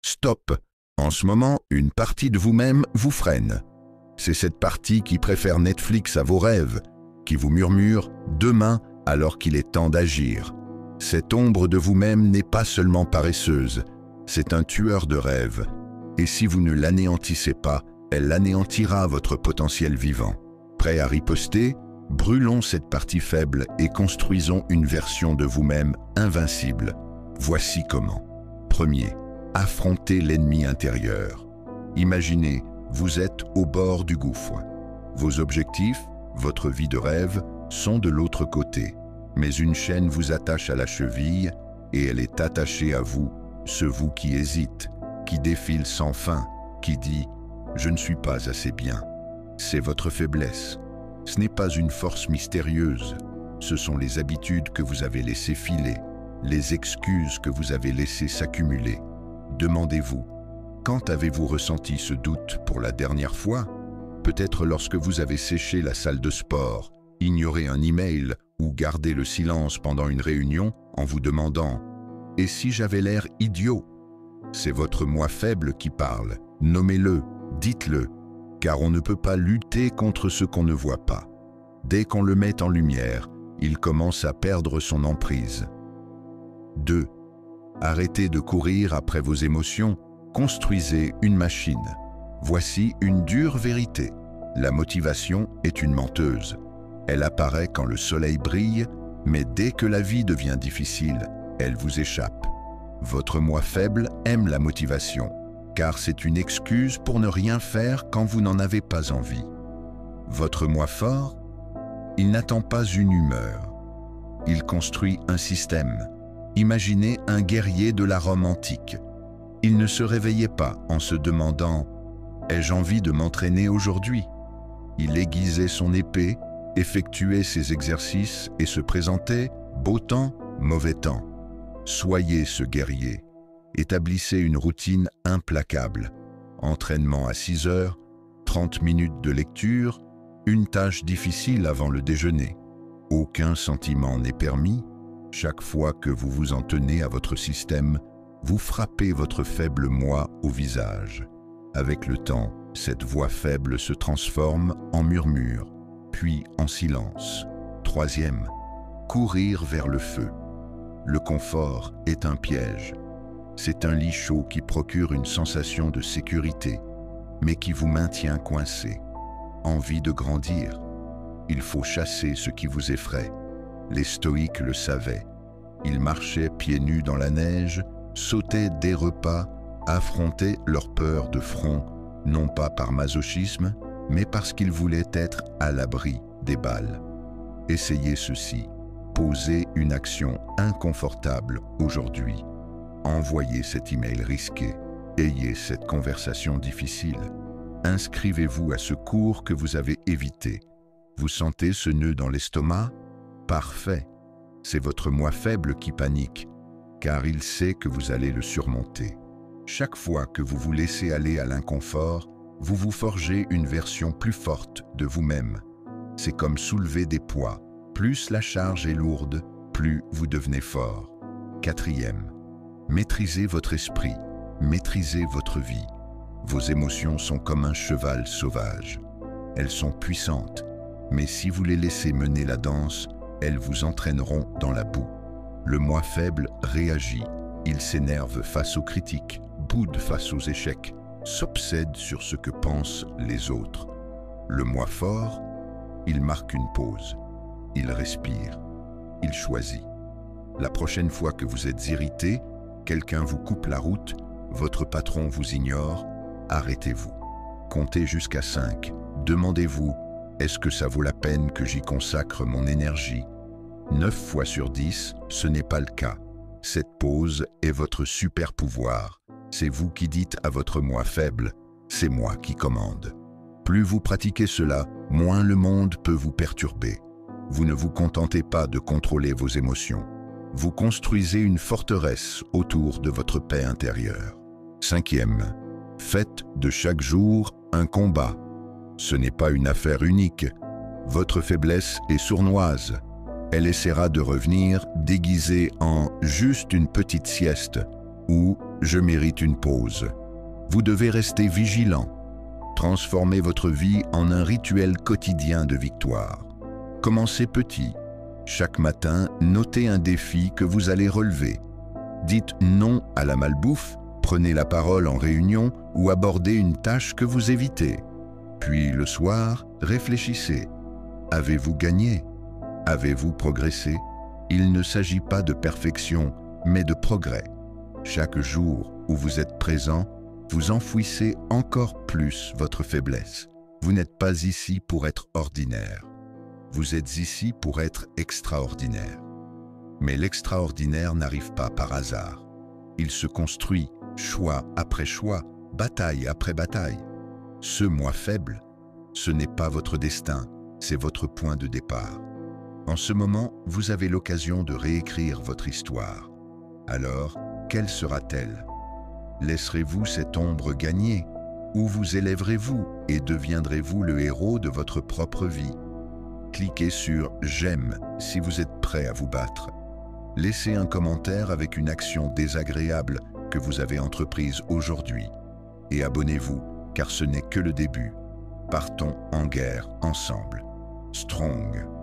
Stop! En ce moment, une partie de vous-même vous freine. C'est cette partie qui préfère Netflix à vos rêves, qui vous murmure « demain » alors qu'il est temps d'agir. Cette ombre de vous-même n'est pas seulement paresseuse, c'est un tueur de rêves. Et si vous ne l'anéantissez pas, elle anéantira votre potentiel vivant. Prêt à riposter? Brûlons cette partie faible et construisons une version de vous-même invincible. Voici comment. Premier, affrontez l'ennemi intérieur. Imaginez, vous êtes au bord du gouffre. Vos objectifs, votre vie de rêve, sont de l'autre côté. Mais une chaîne vous attache à la cheville et elle est attachée à vous, ce vous qui hésite, qui défile sans fin, qui dit « Je ne suis pas assez bien ». C'est votre faiblesse. Ce n'est pas une force mystérieuse. Ce sont les habitudes que vous avez laissées filer, les excuses que vous avez laissées s'accumuler. Demandez-vous, quand avez-vous ressenti ce doute pour la dernière fois? Peut-être lorsque vous avez séché la salle de sport, ignoré un email ou gardé le silence pendant une réunion en vous demandant « Et si j'avais l'air idiot ?» C'est votre moi faible qui parle. Nommez-le, dites-le, car on ne peut pas lutter contre ce qu'on ne voit pas. Dès qu'on le met en lumière, il commence à perdre son emprise. 2. Arrêtez de courir après vos émotions, construisez une machine. Voici une dure vérité. La motivation est une menteuse. Elle apparaît quand le soleil brille, mais dès que la vie devient difficile, elle vous échappe. Votre moi faible aime la motivation, car c'est une excuse pour ne rien faire quand vous n'en avez pas envie. Votre moi fort, il n'attend pas une humeur. Il construit un système. Imaginez un guerrier de la Rome antique. Il ne se réveillait pas en se demandant « Ai-je envie de m'entraîner aujourd'hui ?» Il aiguisait son épée, effectuait ses exercices et se présentait beau temps, mauvais temps. Soyez ce guerrier. Établissez une routine implacable. Entraînement à 6 heures, 30 minutes de lecture, une tâche difficile avant le déjeuner. Aucun sentiment n'est permis. Chaque fois que vous vous en tenez à votre système, vous frappez votre faible moi au visage. Avec le temps, cette voix faible se transforme en murmure, puis en silence. 3e, courir vers le feu. Le confort est un piège. C'est un lit chaud qui procure une sensation de sécurité, mais qui vous maintient coincé. Envie de grandir. Il faut chasser ce qui vous effraie. Les stoïques le savaient. Ils marchaient pieds nus dans la neige, sautaient des repas, affrontaient leur peur de front, non pas par masochisme, mais parce qu'ils voulaient être à l'abri des balles. Essayez ceci. Posez une action inconfortable aujourd'hui. Envoyez cet email risqué. Ayez cette conversation difficile. Inscrivez-vous à ce cours que vous avez évité. Vous sentez ce nœud dans l'estomac? Parfait. C'est votre moi faible qui panique, car il sait que vous allez le surmonter. Chaque fois que vous vous laissez aller à l'inconfort, vous vous forgez une version plus forte de vous-même. C'est comme soulever des poids. Plus la charge est lourde, plus vous devenez fort. 4e, maîtrisez votre esprit, maîtrisez votre vie. Vos émotions sont comme un cheval sauvage. Elles sont puissantes, mais si vous les laissez mener la danse, elles vous entraîneront dans la boue. Le moi faible réagit, il s'énerve face aux critiques, boude face aux échecs, s'obsède sur ce que pensent les autres. Le moi fort, il marque une pause. Il respire, il choisit. La prochaine fois que vous êtes irrité, quelqu'un vous coupe la route, votre patron vous ignore, arrêtez-vous. Comptez jusqu'à 5. Demandez-vous, est-ce que ça vaut la peine que j'y consacre mon énergie? 9 fois sur 10, ce n'est pas le cas. Cette pause est votre super pouvoir. C'est vous qui dites à votre moi faible, c'est moi qui commande. Plus vous pratiquez cela, moins le monde peut vous perturber. Vous ne vous contentez pas de contrôler vos émotions. Vous construisez une forteresse autour de votre paix intérieure. 5e, faites de chaque jour un combat. Ce n'est pas une affaire unique. Votre faiblesse est sournoise. Elle essaiera de revenir déguisée en juste une petite sieste ou je mérite une pause. Vous devez rester vigilant. Transformez votre vie en un rituel quotidien de victoire. Commencez petit. Chaque matin, notez un défi que vous allez relever. Dites non à la malbouffe, prenez la parole en réunion ou abordez une tâche que vous évitez. Puis le soir, réfléchissez. Avez-vous gagné? Avez-vous progressé? Il ne s'agit pas de perfection, mais de progrès. Chaque jour où vous êtes présent, vous enfouissez encore plus votre faiblesse. Vous n'êtes pas ici pour être ordinaire. Vous êtes ici pour être extraordinaire. Mais l'extraordinaire n'arrive pas par hasard. Il se construit, choix après choix, bataille après bataille. Ce moi faible, ce n'est pas votre destin, c'est votre point de départ. En ce moment, vous avez l'occasion de réécrire votre histoire. Alors, quelle sera-t-elle? Laisserez-vous cette ombre gagner? Ou vous élèverez-vous et deviendrez-vous le héros de votre propre vie? Cliquez sur « J'aime » si vous êtes prêt à vous battre. Laissez un commentaire avec une action désagréable que vous avez entreprise aujourd'hui. Et abonnez-vous, car ce n'est que le début. Partons en guerre ensemble. Strong.